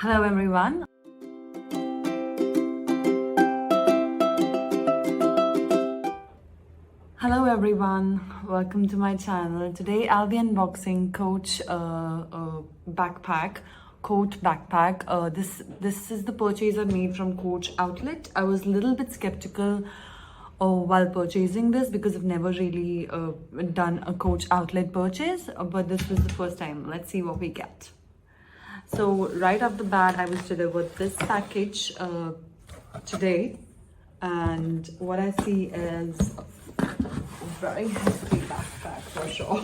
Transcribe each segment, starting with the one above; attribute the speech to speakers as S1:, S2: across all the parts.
S1: Hello everyone. Hello everyone, welcome to my channel. Today I'll be unboxing Coach backpack, Coat backpack. This is the purchase I made from Coach outlet. I was a little bit skeptical while purchasing this because I've never really done a Coach outlet purchase, but this was the first time. Let's see what we get. So right off the bat, I was delivered this package today, and what I see is a very heavy backpack for sure.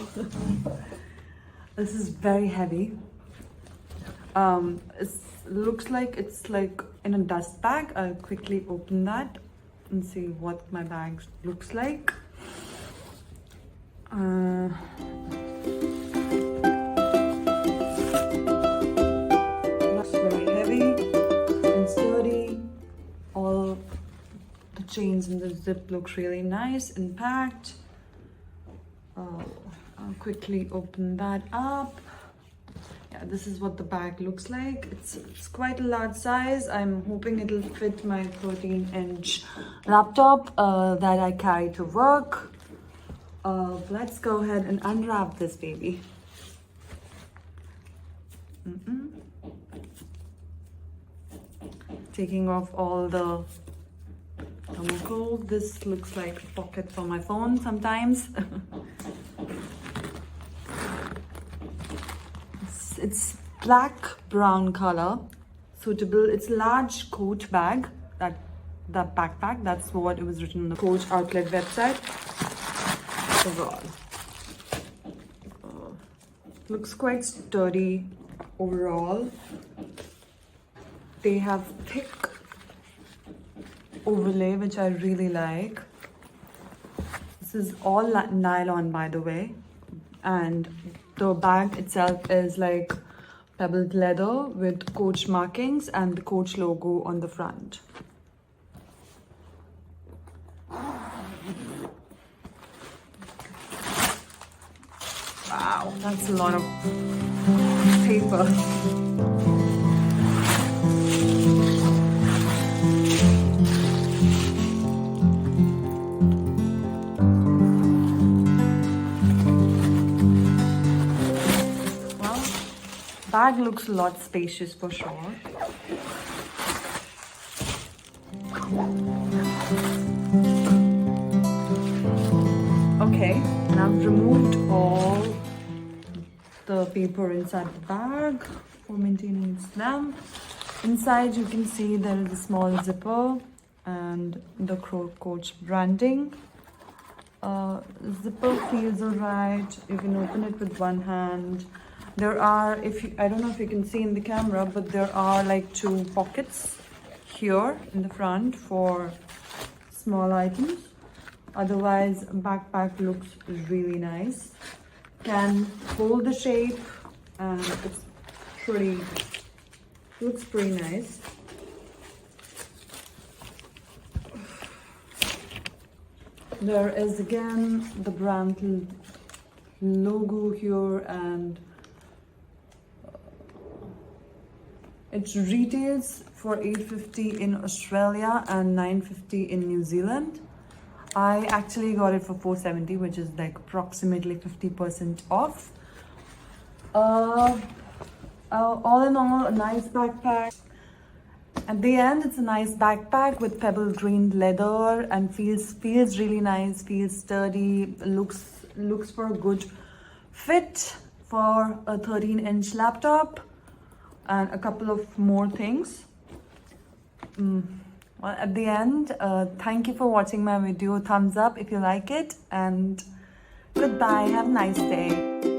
S1: This is very heavy. It looks like it's like in a dust bag. I'll quickly open that and see what my bag looks like. Chains and the zip looks really nice and packed. I'll quickly open that up. Yeah, this is what the bag looks like. It's quite a large size. I'm hoping it'll fit my 13-inch laptop that I carry to work. Let's go ahead and unwrap this baby. Taking off all the thermocol. This looks like a pocket for my phone sometimes. It's black brown color, suitable. It's a large Coach bag, that backpack. That's what it was written on the Coach outlet website. Overall, looks quite sturdy overall. They have thick overlay, which I really like. This is all nylon, by the way, and the bag itself is like pebbled leather with Coach markings and the Coach logo on the front. Wow, that's a lot of paper. Bag looks a lot spacious for sure. Okay, and I've removed all the paper inside the bag for maintaining its length. Inside you can see there is a small zipper and the Coach branding. Zipper feels alright. You can open it with one hand. There are, I don't know if you can see in the camera, but there are like 2 pockets here in the front for small items. Otherwise, backpack looks really nice. Can hold the shape, and looks pretty nice. There is again the brand logo here, and it retails for $8.50 in Australia and $9.50 in New Zealand. I actually got it for $4.70, which is like approximately 50% off. All in all, a nice backpack. At the end, it's a nice backpack with pebble green leather and feels really nice, feels sturdy, looks for a good fit for a 13-inch laptop. And a couple of more things. Well, at the end, thank you for watching my video. Thumbs up if you like it, and goodbye. Have a nice day.